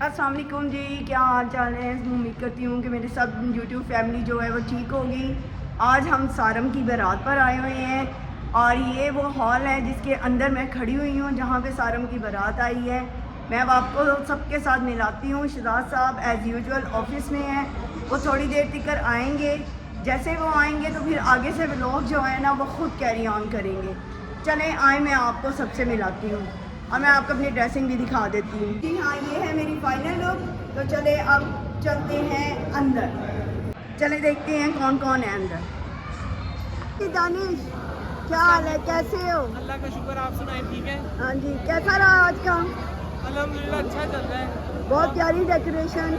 अस्सलाम वालेकुम जी, क्या हाल चाल है। उम्मीद करती हूँ कि मेरे सब यूट्यूब फैमिली जो है वो ठीक होगी। आज हम सारम की बारात पर आए हुए हैं और ये वो हॉल है जिसके अंदर मैं खड़ी हुई हूँ जहाँ पे सारम की बारात आई है। मैं अब आपको सबके साथ मिलाती हूँ। शहजाद साहब एज़ यूजुअल ऑफिस में हैं, वो थोड़ी देर तक आएंगे। जैसे वो आएंगे तो फिर आगे से व्लॉग जो है ना वो ख़ुद कैरी ऑन करेंगे। चलें आए, मैं आपको सबसे मिलाती हूँ और मैं आपको अपनी ड्रेसिंग भी दिखा देती हूँ। जी हाँ, ये है मेरी फाइनल लुक। तो चले अब चलते हैं अंदर, चले देखते हैं कौन कौन है अंदर। दानिश, क्या हाल है, कैसे हो? अल्लाह का शुक्र, आप सुनाएं। ठीक है। हाँ जी, कैसा रहा आज का? अल्हम्दुलिल्लाह अच्छा चल रहा है। बहुत प्यारी डेकोरेशन,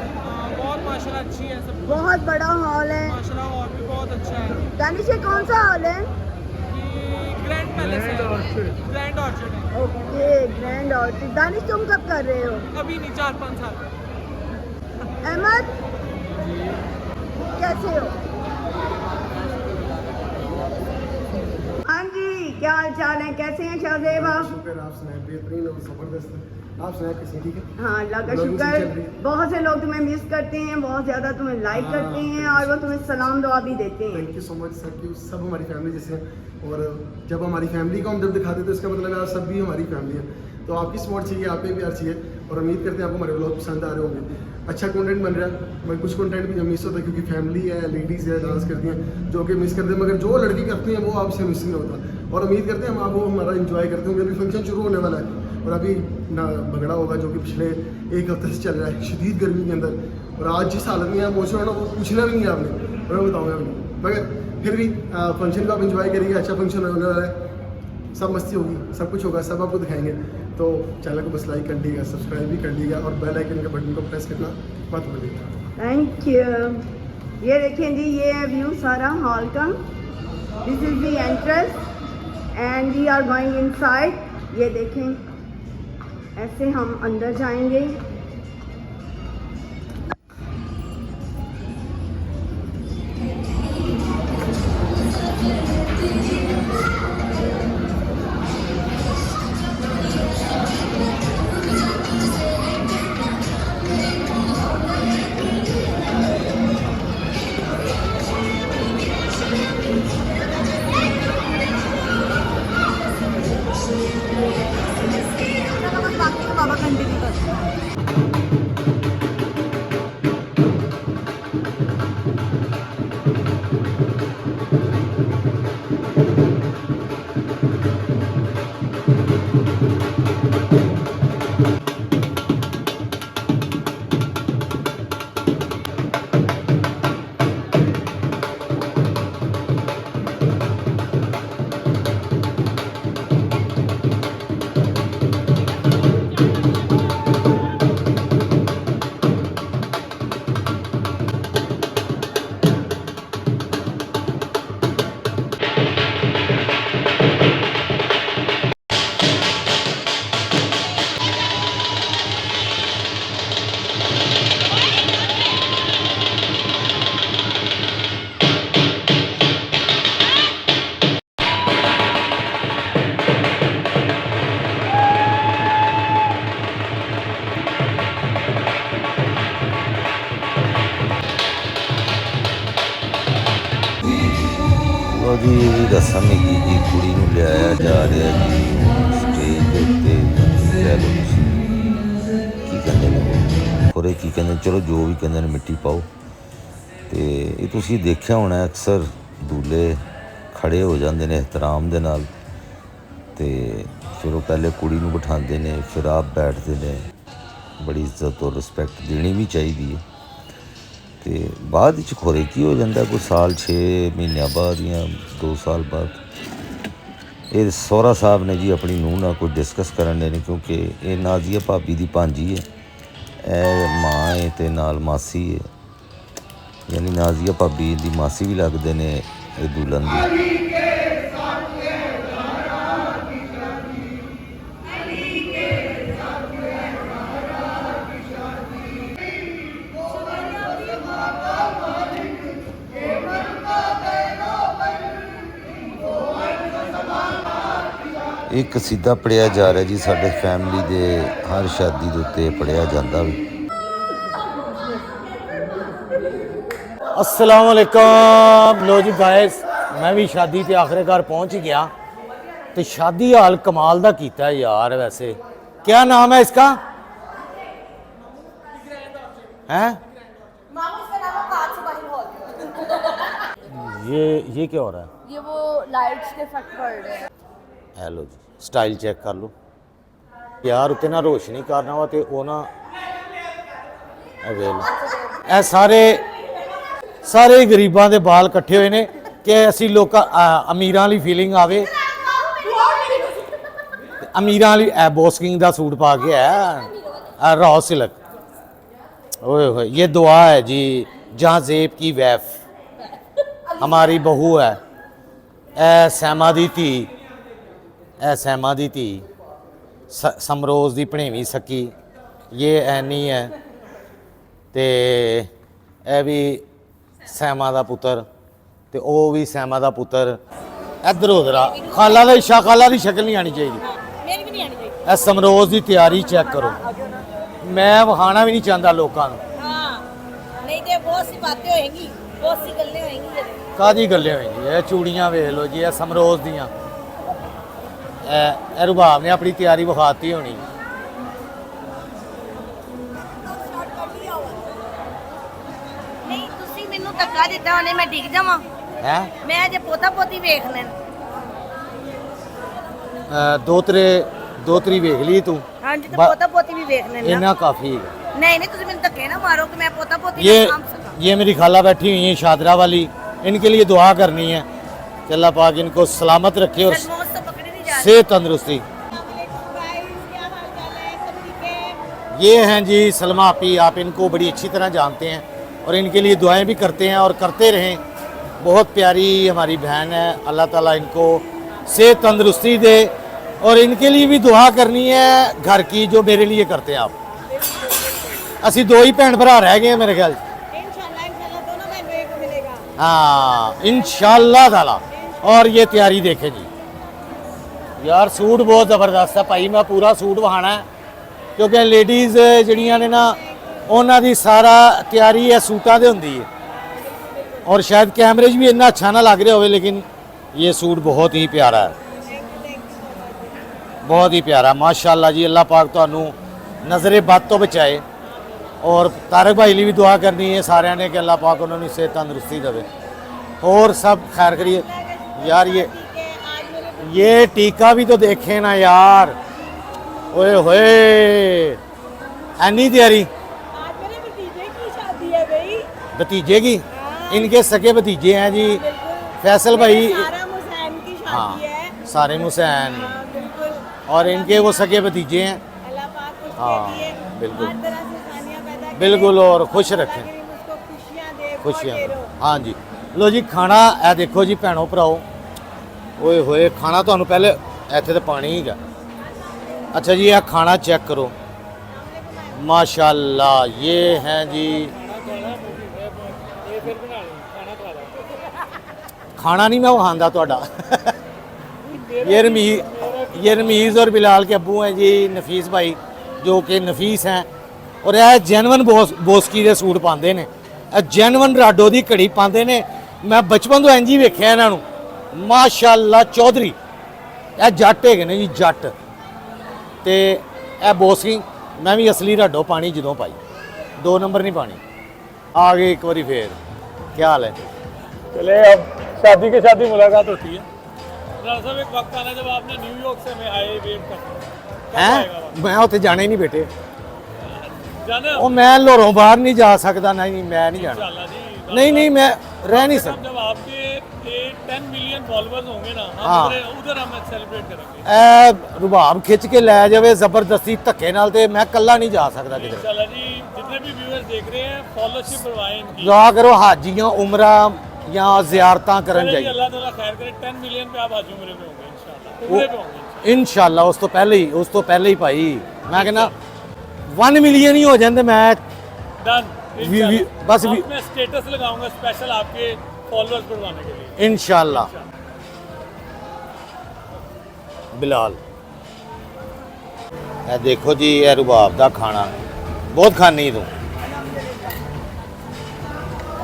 बहुत माशाल्लाह अच्छी है सब। बहुत बड़ा हॉल है माशाल्लाह और भी बहुत अच्छा है। दानिश। ये कौन सा हॉल है? ये ग्रैंड पैलेस है, ग्रैंड ऑर्चिड है। Okay, grand orchid. दानिश तुम कब कर रहे हो? अभी नहीं, 4-5 साल। अहमद कैसे हो? हाँ जी, क्या हाल चाल है, कैसे हैं शाहजेब आप? शुक्र, आप सुनाए। बेहतरीन और जबरदस्त है। आप सुनाए कैसे? ठीक है। हाँ, अल्लाह का शुक्र। बहुत से लोग तुम्हें मिस करते हैं, बहुत ज़्यादा तुम्हें लाइक करते हैं और वो तुम्हें सलाम दुआ भी देते हैं। Thank you so much. Thank you. सब हमारी फैमिली जैसे हैं और जब हमारी फैमिली को हम जब दिखाते हैं तो इसका मतलब है आप सब भी हमारी फैमिली है। तो आपकी सपोर्ट चाहिए, आपके प्यार चाहिए और उम्मीद करते हैं आपको हमारे ब्लॉग पसंद आ रहे होंगे। अच्छा कंटेंट बन रहा है, मगर कुछ कंटेंट भी जो मिस होता है क्योंकि फैमिली है, लेडीज़ है, डांस करती हैं जो कि मिस करते हैं, मगर जो लड़की करती हैं वो आपसे मिस नहीं होता। और उम्मीद करते हैं हम आप वो हमारा इंजॉय करते होंगे। अभी फंक्शन शुरू होने वाला है और अभी ना भंगड़ा होगा जो कि पिछले एक हफ्ते से चल रहा है शदीद गर्मी के अंदर। और आज जिस हालत में आप पहुँच रहे हो ना वो पूछना भी नहीं है आपने, और मैं बताऊँगा अभी, मगर फिर भी फंक्शन को आप इंजॉय करिए। अच्छा फंक्शन होने वाला है, सब मस्ती होगी, सब कुछ होगा, सब आपको दिखाएंगे। तो चैनल को बस लाइक कर लीजिएगा, सब्सक्राइब भी कर लीजिएगा और बेल आइकन के बटन को प्रेस करना मत भूलिएगा। Thank you. ये देखें जी, ये है व्यू सारा हॉल का। This is the entrance and we are going inside. ये देखें, ऐसे हम अंदर जाएंगे। बाबा कंटिन्यू करते हैं। जी रसम की जी कुड़ी नूं लियाया जा रहा जी स्टेज के उत्ते। कह लो की कहते हैं खोरे की कहते, चलो जो भी कहते मिट्टी पाओ। तो ये तुसीं देखिया होना अक्सर दूल्हे खड़े हो जाते हैं एहतराम दे नाल, ते फिर वो पहले कुड़ी नूं बिठाते हैं, फिर आप बैठते हैं। बड़ी इज्जत और रिस्पैक्ट देनी भी चाहिए। तो बाद खोरे की हो जाता कोई साल 6 महीनों बाद या 2 साल बाद। ये सौरा साहब ने जी अपनी नूह ना कोई डिस्कस करने नहीं, क्योंकि ये नाजिया भाभी की भांजी है, ए माँ है तो नाल मासी है, यानी नाजिया भाभी की मासी भी लगते हैं ये दुल्हन की। एक कसीदा पढ़िया जा रहा जी, साडे फैमिली दे हर शादी दे उत्ते पढ़िया जाता भी। अस्सलाम वालेकुम। लो जी गाइस, मैं भी शादी ते आखिरकार पहुंच ही गया। तो शादी हाल कमाल दा कीता है यार। वैसे क्या नाम है इसका? हैं? ये क्या हो रहा है? ये वो लाइट्स के इफेक्ट पड़ रहे हैं। हेलो जी, स्टाइल चेक कर लो यार। उत्ते ना रोशनी करना हो तो वो ना ए सारे गरीबां दे बाल इकट्ठे हुए ने कि असी लोग अमीरां वाली फीलिंग आवे। अमीरां वाली बॉस किंग दा सूट पा के है रॉ सिल्क। ओए होए, ये दुआ है जी जहाँ जेब की वैफ हमारी बहू है। ए सैमा दी धी, ए सैमा दी धी, समरोज दी भणेवी सकी। ये ऐनी है ते ए भी सैमा दा पुत्र ते ओ भी सैमा दा पुत्र। इधर उधर खाला दा खाला दी शक्ल नहीं आनी चाहिए। मेरी भी नहीं आनी चाहिए। ए समरोज दी तैयारी चेक करो। मैं वखाना भी नहीं चाहता लोगों को। हाँ, नहीं तो बहुत सी बातें होएंगी, बहुत सी गल्लें होएंगी। कादी गल्लें होएंगी? ये चूड़ियां वेख लो जी, ए समरोज दियां। ए रुबाब ने अपनी तैयारी विखाती होनी। नहीं तुसी मेनू धक्का दिता होने मैं डिग जावां। है मैं अजे पोता पोती वेखने। दो तरी वेख ली तू। हाँ जी, तो पोता पोती भी वेखने ना। इन्ना काफी है। नहीं नहीं तुसी मेनू धक्के ना मारो कि मैं पोता पोती ये ना सामभ सकां। ये मेरी खाला बैठी हुई है शादरा वाली, इनके लिए दुआ करनी है कि अल्लाह पाक इनको सलामत रखे और सलमोज तो पकड़ी नहीं जा रही। सेहत तंदुरुस्ती। ये हैं जी सलमा आपी, आप इनको बड़ी अच्छी तरह जानते हैं और इनके लिए दुआएं भी करते हैं और करते रहें। बहुत प्यारी हमारी बहन है, अल्लाह ताला इनको सेहत तंदुरुस्ती दे और इनके लिए भी दुआ करनी है घर की, जो मेरे लिए करते हैं आप। असी दो ही भैन भरा रह गए हैं मेरे ख्याल। हाँ इंशाल्लाह ताला। और ये तैयारी देखे जी यार, सूट बहुत ज़बरदस्त है भाई। मैं पूरा सूट वहाना है क्योंकि लेडीज़ जड़ियां ने ना उन्हों की सारा तैयारी है सूटा दे होंदी है। और शायद कैमरे 'च भी इन्ना अच्छा ना लग रहा हो, लेकिन ये सूट बहुत ही प्यारा है, बहुत ही प्यारा माशाल्लाह जी। अल्लाह पाक तुहानू नज़रे बद तो बचाए और तारक भाई लिए भी दुआ करनी है सारे ने कि अल्लाह पाक उन्होंने सेहत तंदुरुस्ती देवे और सब खैर करिए। यार ये टीका भी तो देखे ना यार। ओए होए, एनी तैयारी भतीजे की। इनके सगे भतीजे हैं जी फैसल भाई। हाँ सारे हुसैन और इनके वो सगे भतीजे हैं। हाँ बिल्कुल बिल्कुल, और खुश रखें, खुशियाँ। हाँ जी लो जी खाना ए देखो जी भैनों भराओ। ओए होए, खाना तो पहले इत्थे तो पानी ही गा। अच्छा जी, यह खाना चेक करो माशाल्लाह। ये हैं जी खाना नहीं मैं वो खांदा थोड़ा। ये रमीज़ और बिलाल के अब्बू हैं जी, नफीस भाई जो कि नफीस हैं। और यह जैनवन बोस्की के सूट पाते हैं, जैनवन राडो की घड़ी पाते हैं। मैं बचपन तो इंज ही वेख्या इन्हों माशाल्लाह। चौधरी यह जट है ने जी, जट। तो यह बोस्की मैं भी असली राडो पानी जो पाई, 2 नंबर नहीं पानी। आ गए एक बारी फिर। क्या हाल है? चले अब शादी के शादी मुलाकात होती है। साहब एक वक्त आना जब आपने न्यूयॉर्क से में आए वेट कर हैं मैं उत्थे जाने ही नहीं बेटे। जाने ਉਹ मैं लोरों बाहर नहीं जा सकता। नहीं मैं नहीं जाना। नहीं मैं रह नहीं सकता। जब आपके 10 मिलियन फॉलोअर्स होंगे ना, हाँ। उधर हम सेलिब्रेट करेंगे। रुबाब खिंच के लै जावे जबरदस्ती धक्के नाल, ते मैं कल्ला नहीं जा सकता किधर। इंशाल्लाह जी, जितने भी व्यूअर्स देख रहे हैं फॉलोअरशिप बढ़वाएं इनकी। दुआ करो हाजियां उमरा या जियारतां करन चलें जी, जाइए। अल्लाह ताला खैर करे। 10 मिलियन पे आप आज उम्रे में होंगे इंशाल्लाह, उम्रे पे होंगे इंशाल्लाह। उस तो पहले ही भाई मैं कहना 1 मिलियन ही हो जाते मैं डन। बस मैं स्टेटस लगाऊंगा स्पेशल आपके फॉलोअर्स बढ़वाने के लिए इंशाल्लाह। बिलाल ए देखो जी, ये रुबाब का खाना बहुत खानी तू।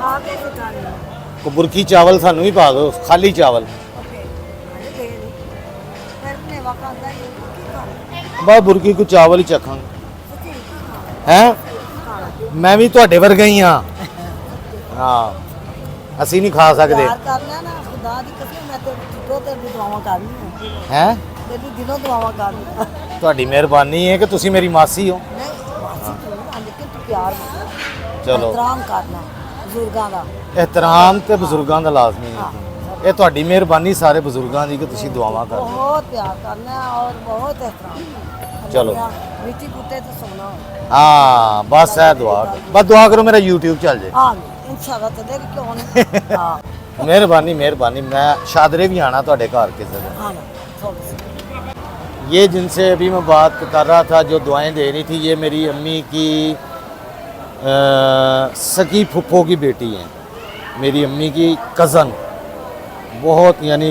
हाँ ਕੇ ਸਿਖਾਣੀ को बुरकी चावल सानू भी पा दो, खाली चावल ਓਕੇ ਅਰੇ ਦੇ ਨਹੀਂ ਫਿਰ ਨੇ ਵਕਾਂਦਾ ਹੀ ਕੀ ਖਾਣਾ बस बुरकी को चावल ही चखांगे ਸੱਚੀ हैं ਖਾਣਾ मैं भी ਤੁਹਾਡੇ ਵਰਗਾ ਹੀ ਹਾਂ ਹਾਂ ਅਸੀਂ ਨਹੀਂ ਖਾ ਸਕਦੇ ਪਿਆਰ ਕਰਨਾ ਨਾ ਖੁਦਾ ਦੀ ਕਸਮ ਮੈਂ ਤੇ ਦਿਲੋਂ ਤੇ ਦੁਆਵਾਂ ਕਰਨੀ ਹੈ ਤੇਰੀ ਦਿਲੋਂ ਦੁਆਵਾਂ ਕਰਨੀ ਤੁਹਾਡੀ ਮਿਹਰਬਾਨੀ ਹੈ ਕਿ ਤੁਸੀਂ ਮੇਰੀ ਮਾਸੀ ਹੋ ਨਹੀਂ ਵਾਸੀ ਤੂੰ ਆ ਲੇਕਿਨ ਤੂੰ ਪਿਆਰ ਚਲੋ ਇਤਰਾਮ ਕਰਨਾ ਬਜ਼ੁਰਗਾਂ ਦਾ ਇਹਤਰਾਮ ਤੇ ਬਜ਼ੁਰਗਾਂ ਦਾ ਲਾਜ਼ਮੀ ਹੈ ਹਾਂ ਇਹ ਤੁਹਾਡੀ ਮਿਹਰਬਾਨੀ ਸਾਰੇ ਬਜ਼ੁਰਗਾਂ ਦੀ ਕਿ ਤੁਸੀਂ ਦੁਆਵਾਂ ਕਰਦੇ ਹੋ। ਬਹੁਤ ਪਿਆਰ ਕਰਨਾ ਔਰ ਬਹੁਤ ਇਤਰਾਮ ਚਲੋ। ਮਿੱਟੀ ਕੁੱਤੇ ਤੇ ਸੋਨਾ ਹਾਂ ਬਸ ਇਹ ਦੁਆ ਬਸ ਦੁਆ ਕਰੋ ਮੇਰਾ YouTube ਚੱਲ ਜਾਏ ਹਾਂ ਇਨਸ਼ਾਅੱਲਾ ਤੇ ਦੇਖ ਕਿਉਂ ਨਹੀਂ ਹਾਂ ਮਿਹਰਬਾਨੀ ਮਿਹरबानी मैं शादरे भी आना ਤੁਹਾਡੇ ਘਰ ਕਿਸੇ दिन ਹਾਂ ਥੋੜੀ ਸੀ ये जिनसे अभी मैं बात कर रहा था जो दुआएं दे रही थी ये मेरी अम्मी की सगी फुप्पो की बेटी हैं मेरी अम्मी की कज़न बहुत यानी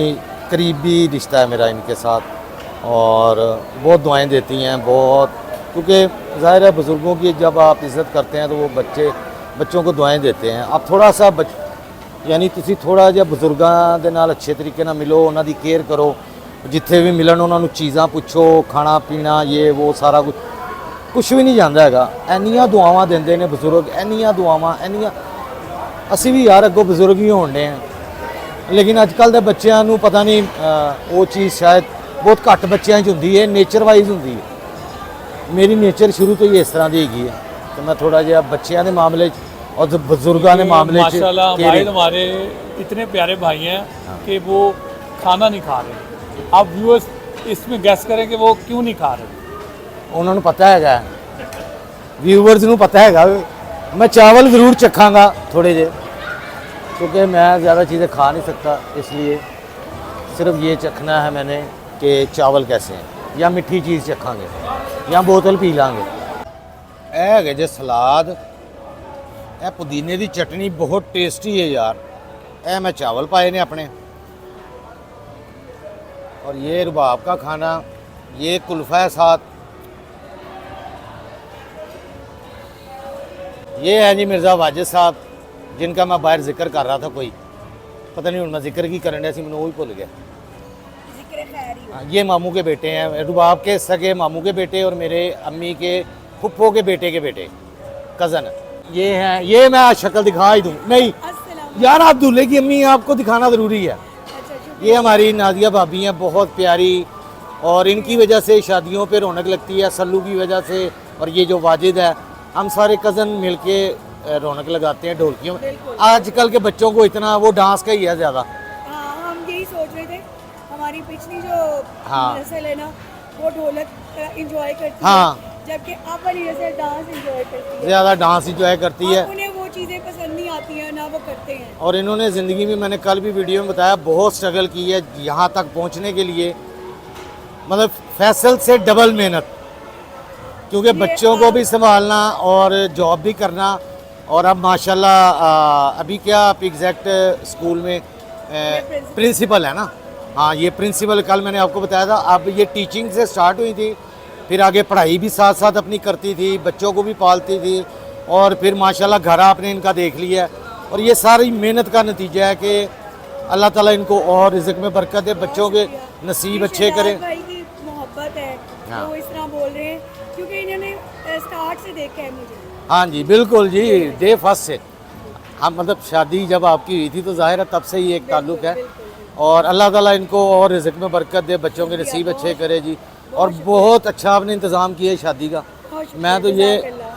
करीबी रिश्ता है मेरा इनके साथ और बहुत दुआएं देती हैं बहुत क्योंकि ज़ाहिर है बुज़ुर्गों की जब आप इज़्ज़त करते हैं तो वो बच्चों को दुआएं देते हैं आप थोड़ा सा यानी ਤੁਸੀਂ ਥੋੜਾ ਜਿਹਾ ਬਜ਼ੁਰਗਾਂ ਦੇ ਨਾਲ ਅੱਛੇ ਤਰੀਕੇ ਨਾਲ ਮਿਲੋ ਉਹਨਾਂ ਦੀ ਕੇਅਰ ਕਰੋ ਜਿੱਥੇ ਵੀ ਮਿਲਣ ਉਹਨਾਂ ਨੂੰ ਚੀਜ਼ਾਂ ਪੁੱਛੋ ਖਾਣਾ ਪੀਣਾ ਇਹ ਉਹ ਸਾਰਾ ਕੁਝ ਵੀ ਨਹੀਂ ਜਾਂਦਾ ਹੈਗਾ ਇੰਨੀਆਂ ਦੁਆਵਾਂ ਦਿੰਦੇ ਨੇ ਬਜ਼ੁਰਗ ਇੰਨੀਆਂ ਦੁਆਵਾਂ ਇੰਨੀਆਂ ਅਸੀਂ ਵੀ ਯਾਰ ਅੱਗੋਂ ਬਜ਼ੁਰਗ ਹੀ ਹੋਣਦੇ ਆ ਲੇਕਿਨ ਅੱਜ ਕੱਲ ਦੇ ਬੱਚਿਆਂ ਨੂੰ ਪਤਾ ਨਹੀਂ ਉਹ ਚੀਜ਼ ਸ਼ਾਇਦ ਬਹੁਤ ਘੱਟ ਬੱਚਿਆਂ 'ਚ ਹੁੰਦੀ ਹੈ ਨੇਚਰ ਵਾਈਜ਼ ਹੁੰਦੀ ਹੈ ਮੇਰੀ ਨੇਚਰ ਸ਼ੁਰੂ ਤੋਂ ਹੀ ਇਸ ਤਰ੍ਹਾਂ ਦੀ ਹੈਗੀ ਹੈ ਤੇ ਮੈਂ ਥੋੜਾ ਜਿਹਾ ਬੱਚਿਆਂ ਦੇ ਮਾਮਲੇ 'ਚ और जब बुजुर्गों ने मामले माशाल्लाह भाई हमारे इतने प्यारे भाई हैं कि वो खाना नहीं खा रहे आप व्यूअर्स इसमें गैस करें कि वो क्यों नहीं खा रहे उन्होंने पता है व्यूवर्स ਨੂੰ पता है मैं चावल ज़रूर चखांगा थोड़े जे क्योंकि मैं ज़्यादा चीज़ें खा नहीं सकता इसलिए सिर्फ ये चखना है मैंने कि चावल कैसे हैं या मिठी चीज़ चखांगे या बोतल पी लांगे है जे सलाद ਇਹ ਪੁਦੀਨੇ ਦੀ ਚਟਨੀ ਬਹੁਤ ਟੇਸਟੀ ਹੈ यार ਇਹ मैं चावल पाए ने अपने और ये रुबाब का खाना ये कुल्फ़ा है साथ ये है जी मिर्ज़ा वाजिद साहब जिनका मैं बाहर जिक्र कर रहा था कोई पता नहीं हूँ मैं जिक्र की करने से मैंने वही भूल गया ਜ਼ਿਕਰ ਖੈਰੀ हाँ, ये मामू के बेटे हैं रुबाब के सगे मामू के बेटे और मेरे अम्मी के फुप्पो के बेटे कज़न ये हैं ये मैं आज शक्ल दिखा ही दूँ नहीं यार आप दूल्हे की अम्मी हैं आपको दिखाना ज़रूरी है ये हमारी नादिया भाभी हैं बहुत प्यारी और इनकी वजह से शादियों पे रौनक लगती है सल्लू की वजह से और ये जो वाजिद है हम सारे कज़न मिल के रौनक लगाते हैं ढोलकियों में आजकल के बच्चों को इतना वो डांस का ही है ज़्यादा हाँ हम यही सोच रहे थे हमारी पिछली जो हाँ। नस्ल है ना वो ढोलक इंजॉय करती हाँ। है जबकि अब वाली नस्ल डांस इंजॉय करती है ज़्यादा डांस इंजॉय करती है अब उन्हें वो चीज़ें पसंद नहीं आती हैं ना वो करते हैं और इन्होंने ज़िंदगी में मैंने कल भी वीडियो में बताया बहुत स्ट्रगल की है यहाँ तक पहुँचने के लिए मतलब फैसल से डबल मेहनत क्योंकि बच्चों को भी संभालना और जॉब भी करना और अब माशाल्लाह अभी क्या आप एग्जैक्ट स्कूल में प्रिंसिपल है ना हाँ ये प्रिंसिपल कल मैंने आपको बताया था अब ये टीचिंग से स्टार्ट हुई थी फिर आगे पढ़ाई भी साथ साथ अपनी करती थी बच्चों को भी पालती थी और फिर माशाल्लाह घर आपने इनका देख लिया और ये सारी मेहनत का नतीजा है कि अल्लाह ताला इनको और रिज़्क़ में बरकत दे बच्चों के नसीब अच्छे करे भाई की मोहब्बत है हाँ। वो इस तरह बोल रहे हैं क्योंकि इन्होंने स्टार्ट से देखा है मुझे हाँ जी बिल्कुल जी डे फर्स्ट से हम मतलब शादी जब आपकी हुई थी तो जाहिर है तब से ही एक ताल्लुक़ है और अल्लाह ताला इनको और रिज़्क़ में बरकत दे बच्चों के नसीब अच्छे करे जी और बहुत अच्छा आपने इंतज़ाम किया है शादी का मैं तो ये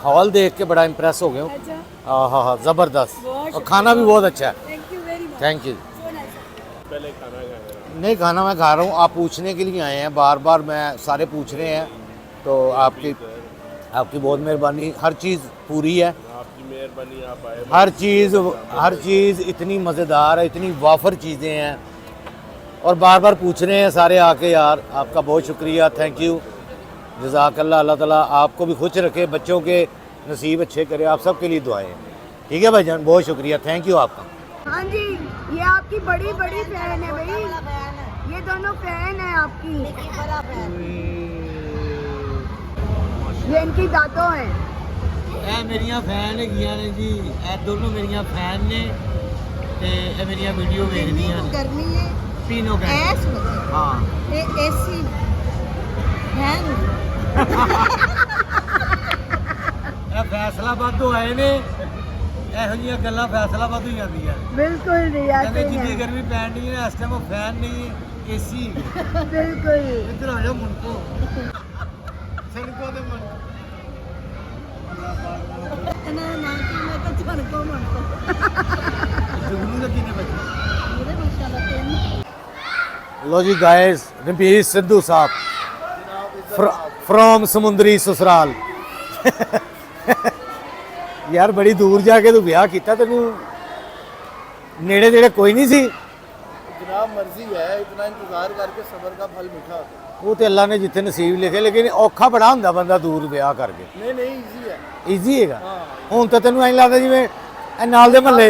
हॉल देख के बड़ा इम्प्रेस हो गया हूँ अच्छा हाँ हाँ ज़बरदस्त और खाना भी बहुत अच्छा है thank you very much thank you so nice नहीं खाना मैं खा रहा हूँ आप पूछने के लिए आए हैं बार बार मैं सारे पूछ रहे हैं तो आपकी बहुत मेहरबानी हर चीज़ पूरी है आपकी मेहरबानी आप आए हर चीज़ इतनी मज़ेदार है इतनी वाफर चीज़ें हैं और बार बार पूछ रहे हैं सारे आके यार आपका बहुत शुक्रिया थैंक यू जज़ाकल्लाह अल्लाह ताला आपको भी खुश रखे बच्चों के नसीब अच्छे करे आप सबके लिए दुआएं हैं ठीक है भाईजान बहुत शुक्रिया थैंक यू आपका हाँ जी ये आपकी बड़ी बड़ी फैन है भाई ये दोनों फैन है आपकी बड़ा फैन ये इनकी दादो हैं ਇਹ ਮੇਰੀਆਂ ਫੈਨ ਹੈਗੀਆਂ ਨੇ ਜੀ, ਇਹ ਦੋਨੋਂ ਮੇਰੀਆਂ ਫੈਨ ਨੇ ਤੇ ਇਹ ਮੇਰੀਆਂ ਵੀਡੀਓ ਵੇਖਦੀਆਂ ਨੇ। ਗਰਮੀ ਹੈ ਪੀਨੋ ਕਹਿੰਦੇ ਐਸ ਵਜੇ ਹਾਂ। ਇਹ ਏਸੀ ਹੈ ਇਹ ਫੈਸਲਾਬਾਦ ਤੋਂ ਆਏ ਨੇ, ਇਹੋ ਜਿਹੀਆਂ ਗੱਲਾਂ ਫੈਸਲਾਬਾਦ ਹੀ ਜਾਂਦੀਆਂ। बिल्कुल नहीं ਕਹਿੰਦੇ आते ਜਿੰਨੀ हैं ਗਰਮੀ ਪੈਣ ਦੀ ਹੈ ਇਸ ਟਾਈਮ ਉਹ ਫੈਨ ਨਹੀਂ ਏਸੀ बिल्कुल ਇੱਧਰ ਆ ਜਾ ਮੁੰਡੋ ਸੜਕੋਂ ਦੇ ਮੁੰਡ ਨਾ ਨਾ ਕਿ ਮੈਂ ਤਾਂ ਝੜਕੋ ਮੰਨੋ ਜੁਗਨੂ ਦਾ ਕਿੰਨੇ ਬੱਚੇ ਇਹਦੇ ਮਾਸ਼ਾਅੱਲਾ ਤਿੰਨ लो जी गाइस रंबीर सिद्धू साहब फ्रॉम समुंदरी ससुराल यार बड़ी दूर जाके तू ब्याह किया तेन नेड़े नेड़े कोई नहीं सी जनाब मर्जी है, इतना इंतजार करके सबर का फल मीठा होता है। वो तो अल्लाह ने जितने नसीब लिखे, लेकिन औखा बड़ा होंगे बंदा दूर ब्याह करके। नहीं नहीं इजी है। ईजी हैगा हुण तो तेन ऐं लगता जिवें ਇਹ नाल दे महल्ले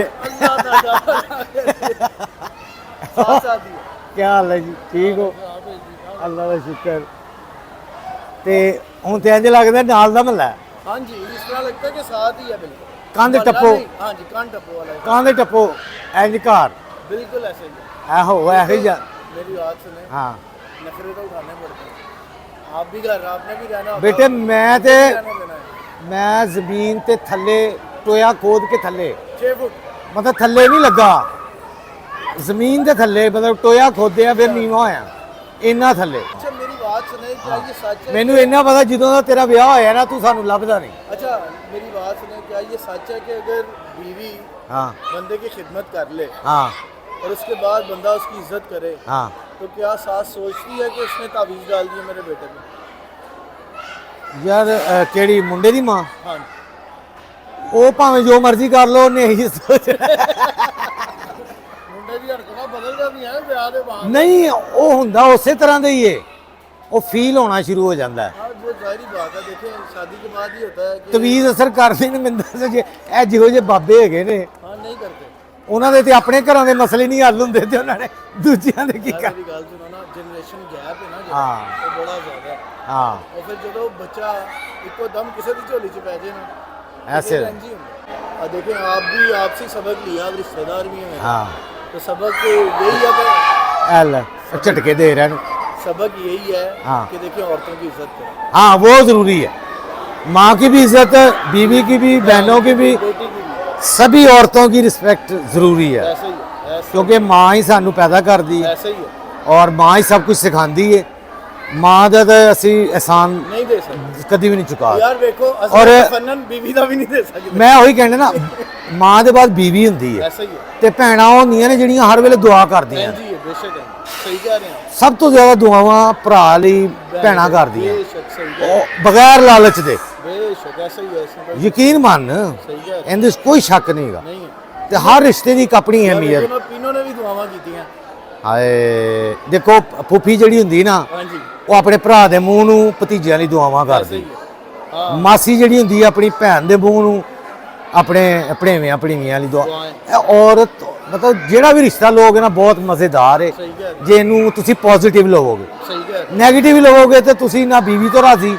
साथ साथ ही है। क्या हाल है जी, ठीक हो? अल्लाह का शुक्र। ते हुण ते इंज लगदा नाल दा महल्ला है। हाँ जी, इस तरह लगता है कि साथ ही है बिल्कुल। कंध मोहल्ला टप्पो। नहीं, हाँ जी कान टप्पो वाला है। कांदे टप्पो इंज घर बिल्कुल ऐसे ही है। ऐहो ऐहो ही मेरी बात सुने, हाँ नखरे तो उठाने पड़ते हैं। आप भी घर आपने भी रहना होता है, बेटे मैं आपने ते भी रहने देना है। मैं जमीन ते थल्ले टोया खोद के थल्ले 6 फुट मतलब थल्ले नहीं लगा, जमीन के थल्ले मतलब टोया खोदया फिर नीवा होया इन्ना थल्ले। अच्छा मेरी बात सुने, क्या ये सच है? मैनू इन्ना पता जदों दा तेरा ब्याह होया ना तू सानू लभदा नहीं। अच्छा मेरी बात सुने, क्या ये सच है कि अगर बीवी हाँ बंदे की खिदमत कर ले हाँ और उसके बाद बंदा उसकी इज्जत करे, हाँ तो क्या सास सोचती है कि उसने तावीज़ डाल दिए मेरे बेटे को? यार केड़ी मुंडे दी मां हाँ ਉਹ ਭਾਵੇਂ ਜੋ ਮਰਜ਼ੀ ਕਰ ਲੋ ਉਹਨੇ ਇਹੀ ਸੋਚ मुंडे की हरकत बदल जाती है ब्याह के बाद। ਨਹੀਂ ਉਹ ਹੁੰਦਾ ਉਸੇ ਤਰ੍ਹਾਂ ਦਾ ਹੀ ਏ, ਉਹ ਫੀਲ ਹੋਣਾ ਸ਼ੁਰੂ ਹੋ ਜਾਂਦਾ ਹੈ। हाँ वो जाहिर बात है, देखें शादी के बाद ही होता है कि ਤਵੀਜ਼ ਅਸਰ ਕਰਦੇ ਨੇ ਮੈਨੂੰ ਦੱਸ ਜੇ ਇਹ ਜਿਹੋ ਜਿਹੇ ਬਾਬੇ ਹੈਗੇ ਨੇ हाँ नहीं करते। ਉਹਨਾਂ ਦੇ ਤੇ ਆਪਣੇ ਘਰਾਂ ਦੇ ਮਸਲੇ ਨਹੀਂ ਹੱਲ ਹੁੰਦੇ ਤੇ ਉਹਨਾਂ ਨੇ ਦੂਜਿਆਂ ਦੇ ਕੀ यार ਕਰ मेरी गल सुनो ना, जनरेशन गैप है ना जो, हाँ। वो बड़ा ज़्यादा है। ਹਾਂ और फिर जो बच्चा इको दम किसी की झोली च पै जाए ना, ऐसे। फिर इंज ही होंदा। और देखें आप भी आपसे सबक लिया, आप रिश्तेदार भी हैं, ਹਾਂ तो सबक यही है कि ਐ ਲੈ ਝਟਕੇ ਦੇ ਰਿਹਾ ਨੂੰ। सबक यही है हाँ। कि देखिए औरतों की इज्जत करें, हाँ वो ज़रूरी है, माँ की भी इज्जत, बीवी की भी, बहनों की भी, बेटी की भी। सभी औरतों की रिस्पेक्ट ज़रूरी है ऐसे ही है, क्योंकि माँ ही सानू पैदा करती है ऐसे ही है, और माँ ही सब कुछ सिखाती है। माँ का तो असी एहसान नहीं दे सकते कभी भी नहीं चुका। यार देखो और फनन बीवी का भी नहीं दे सकते। मैं वही कहना ना, माँ के बाद बीवी होंदी है ऐसे ही है, ते भैणां होंदियां ने ਜਿਹੜੀਆਂ हर वेले दुआ करदियां जी है, बेशक है, सही कह रहे हैं आप। सब तो ज्यादा दुआवां भरा ਲਈ ਭੈਣਾਂ ਕਰਦੀਆਂ बेशक सही कह रहे हैं, ਬਗੈਰ ਲਾਲਚ ਦੇ। बेशक ऐसे ही है, इसमें कोई ਯਕੀਨ ਮੰਨ सही कह रहे हैं, ਇਹਦੇ 'ਚ ਕੋਈ ਸ਼ੱਕ ਨਹੀਂਗਾ नहीं है। ਤੇ ਹਰ ਰਿਸ਼ਤੇ ਦੀ ਇੱਕ ਆਪਣੀ ਅਹਿਮੀਅਤ। देखो ना, तीनों ने भी दुआवां की हैं। ਹਾਏ ਦੇਖੋ ਫੁੱਫੀ ਜਿਹੜੀ ਹੁੰਦੀ ਨਾ हाँ जी ਉਹ ਆਪਣੇ ਭਰਾ ਦੇ ਮੂੰਹ ਨੂੰ ਭਤੀਜਿਆਂ ਲਈ ਦੁਆਵਾਂ ऐसे ਕਰਦੀ। ही है, हाँ ਮਾਸੀ ਜਿਹੜੀ ਹੁੰਦੀ ਹੈ ਆਪਣੀ ਭੈਣ ਦੇ ਮੂੰਹ ਨੂੰ ਆਪਣੇ ਭਣੇਵਿਆਂ ਭਣੀਵੀਆਂ ਲਈ ਦੁਆ। ਦੁਆएं। ਇਹ ਔਰਤ ਮਤਲਬ ਜਿਹੜਾ ਵੀ ਰਿਸ਼ਤਾ ਲੋਗੇ ਨਾ ਬਹੁਤ ਮਜ਼ੇਦਾਰ ਹੈ सही कह रहे हैं, ਜੇ ਇਹਨੂੰ ਤੁਸੀਂ ਪੋਜ਼ਿਟਿਵ ਲਵੋਗੇ। सही कह रहे हैं। ਨੈਗੇਟਿਵ ਲਵੋਗੇ ਤੇ ਤੁਸੀਂ ਨਾ ਬੀਵੀ ਤੋਂ ਰਾਜ਼ੀ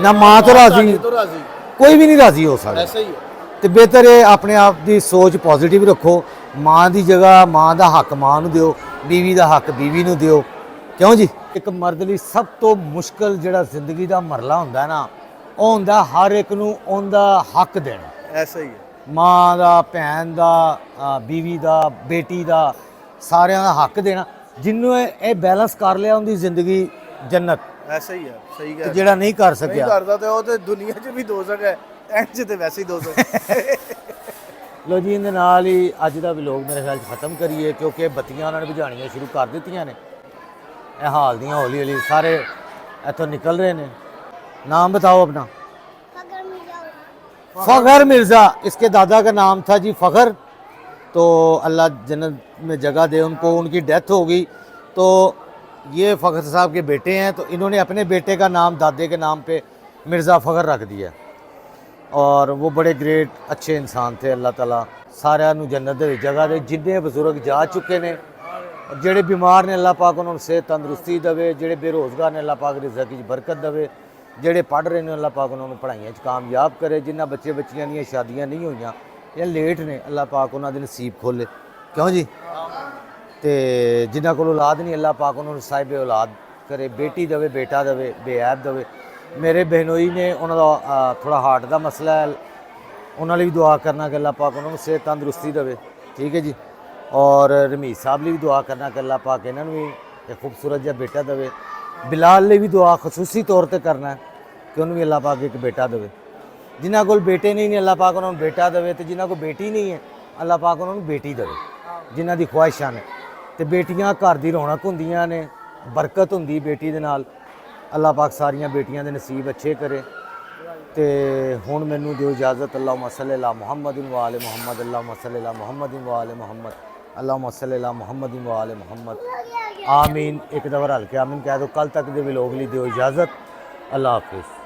ਨਾ ਮਾਂ ਤੋਂ ਰਾਜ਼ੀ, साढ़े तो राजी, ਕੋਈ ਵੀ ਨਹੀਂ ਰਾਜ਼ੀ ਹੋ ਸਕਦਾ। ऐसे ही है, ਤੇ ਬਿਹਤਰ ਹੈ ਆਪਣੇ ਆਪ ਦੀ ਸੋਚ ਪੋਜ਼ਿਟਿਵ ਰੱਖੋ। ਮਾਂ ਦੀ ਜਗ੍ਹਾ ਮਾਂ ਦਾ ਹੱਕ ਮਾਂ ਨੂੰ ਦਿਓ, ਬੀਵੀ ਦਾ ਹੱਕ ਬੀਵੀ ਨੂੰ ਦਿਓ। ਕਿਉਂ ਜੀ? ਇੱਕ ਮਰਦ ਲਈ ਸਭ ਤੋਂ ਮੁਸ਼ਕਲ ਜਿਹੜਾ ਜ਼ਿੰਦਗੀ ਦਾ ਮਰਲਾ ਹੁੰਦਾ ਨਾ, ਉਹ ਹੁੰਦਾ ਹਰ ਇੱਕ ਨੂੰ ਉਹਦਾ ਹੱਕ ਦੇਣਾ। ऐसे ही है, ਮਾਂ ਦਾ, ਭੈਣ ਦਾ, ਬੀਵੀ ਦਾ, ਬੇਟੀ ਦਾ, ਸਾਰਿਆਂ ਦਾ ਹੱਕ ਦੇਣਾ। ਜਿਹਨੂੰ ਇਹ ਬੈਲੈਂਸ ਕਰ ਲਿਆ ਉਹਦੀ ਜ਼ਿੰਦਗੀ ਜੰਨਤ। ऐसे ही है, सही कह ਤੇ रहे हैं। ਜਿਹੜਾ ਨਹੀਂ ਕਰ नहीं ਸਕਿਆ करता तो वो तो दुनिया च भी दोजक है, एंड च तो वैसे ही दोजक। ਲੋ ਜੀ ਇਹਦੇ ਨਾਲ ਹੀ ਅੱਜ ਦਾ ਵਲੋਗ ਮੇਰੇ ਖਿਆਲ 'ਚ ਖਤਮ ਕਰੀਏ, ਕਿਉਂਕਿ ਬੱਤੀਆਂ ਉਹਨਾਂ ਨੇ ਬੁਝਾਉਣੀਆਂ ਸ਼ੁਰੂ ਕਰ ਦਿੱਤੀਆਂ ਨੇ। ਇਹ ਹਾਲ ਦੀਆਂ ਹੌਲੀ ਹੌਲੀ ਸਾਰੇ ਇੱਥੋਂ ਨਿਕਲ ਰਹੇ ਨੇ। नाम बताओ अपना। फ़खर मिर्ज़ा, इसके दादा का नाम था जी फ़खर। तो अल्लाह जन्नत में जगह दे उनको। उनकी डेथ हो गई तो ये फ़खर साहब के बेटे हैं, तो इन्होंने अपने बेटे का नाम दादे के नाम पे मिर्ज़ा फ़खर रख दिया। और वो बड़े ग्रेट अच्छे इंसान थे। अल्लाह ताला सारिਆਂ ਨੂੰ जन्नत दे जगह दे। जिन्ने बजुर्ग जा चुके ने, ਜਿਹੜੇ बीमार ने अल्लाह पाक उन्होंने सेहत तंदुरुस्ती देवे, ਜਿਹੜੇ बेरोज़गार ने अल्लाह पाक रिज़्क़ च बरकत देवे। ਜਿਹੜੇ ਪੜ੍ਹ ਰਹੇ ਨੇ ਅੱਲਾਹ ਪਾਕ ਉਹਨਾਂ ਨੂੰ ਪੜ੍ਹਾਈਆਂ 'ਚ ਕਾਮਯਾਬ ਕਰੇ। ਜਿਨ੍ਹਾਂ ਬੱਚੇ ਬੱਚੀਆਂ ਦੀਆਂ ਸ਼ਾਦੀਆਂ ਨਹੀਂ ਹੋਈਆਂ ਜਾਂ ਲੇਟ ਨੇ ਅੱਲਾਹ ਪਾਕ ਉਹਨਾਂ ਦੇ ਨਸੀਬ ਖੋਲੇ, ਕਿਉਂ ਜੀ। ਤੇ ਜਿਨ੍ਹਾਂ ਕੋਲ ਔਲਾਦ ਨਹੀਂ ਅੱਲਾਹ ਪਾਕ ਉਹਨਾਂ ਨੂੰ ਸਾਹਿਬ ਔਲਾਦ ਕਰੇ, ਬੇਟੀ ਦੇਵੇ, ਬੇਟਾ ਦੇਵੇ, ਬੇਐਬ ਦੇਵੇ। ਮੇਰੇ ਬਹਿਨੋਈ ਨੇ ਉਹਨਾਂ ਦਾ ਥੋੜਾ ਹਾਰਟ ਦਾ ਮਸਲਾ ਹੈ, ਉਹਨਾਂ ਲਈ ਵੀ ਦੁਆ ਕਰਨਾ ਕਿ ਅੱਲਾਹ ਪਾਕ ਉਹਨਾਂ ਨੂੰ ਸਿਹਤ ਤੰਦਰੁਸਤੀ ਦੇਵੇ, ਠੀਕ ਹੈ ਜੀ। ਔਰ ਰਮੀਤ ਸਾਹਿਬ ਲਈ ਵੀ ਦੁਆ ਕਰਨਾ ਕਿ ਅੱਲਾਹ ਪਾਕ ਇਹਨਾਂ ਨੂੰ ਵੀ ਇੱਕ ਖੂਬਸੂਰਤ ਜਿਹਾ ਬੇਟਾ ਦੇਵੇ। ਬਿਲਾਲ ਲਈ ਵੀ ਦੁਆ ਖਸੂਸੀ ਤੌਰ ਤੇ ਕਰਨਾ ਕਿ ਉਹਨੂੰ ਵੀ ਅੱਲਾਹ ਪਾਕ ਇੱਕ ਬੇਟਾ ਦੇਵੇ। ਜਿਨ੍ਹਾਂ ਕੋਲ ਬੇਟੇ ਨਹੀਂ ਨੇ ਅੱਲਾਹ ਪਾਕ ਉਹਨਾਂ ਨੂੰ ਬੇਟਾ ਦੇਵੇ, ਤੇ ਜਿਨ੍ਹਾਂ ਕੋਲ ਬੇਟੀ ਨਹੀਂ ਹੈ ਅੱਲਾਹ ਪਾਕ ਉਹਨਾਂ ਨੂੰ ਬੇਟੀ ਦੇਵੇ, ਜਿਨ੍ਹਾਂ ਦੀ ਖੁਆਇਸ਼ਾਂ ਨੇ। ਤੇ ਬੇਟੀਆਂ ਘਰ ਦੀ ਰੌਣਕ ਹੁੰਦੀਆਂ ਨੇ, ਬਰਕਤ ਹੁੰਦੀ ਬੇਟੀ ਦੇ ਨਾਲ। ਅੱਲਾਹ ਪਾਕ ਸਾਰੀਆਂ ਬੇਟੀਆਂ ਦੇ ਨਸੀਬ ਅੱਛੇ ਕਰੇ। ਤੇ ਹੁਣ ਮੈਨੂੰ ਦਿਓ ਇਜਾਜ਼ਤ। ਅੱਲਾਹੁम्मा सल्ली अला मुहम्मद व आले मुहम्मद, अल्लाहुम्मा सल्ली अला मुहम्मद व आले मुहम्मद, अल्लाहुम्मा सल्ली अला मुहम्मद व आले मुहम्मद। आमीन। एक दफ़ा हल्के आमीन कह दो। कल तक के व्लॉग ਲਈ ਦਿਓ इजाज़त। अल्लाह हाफिज़।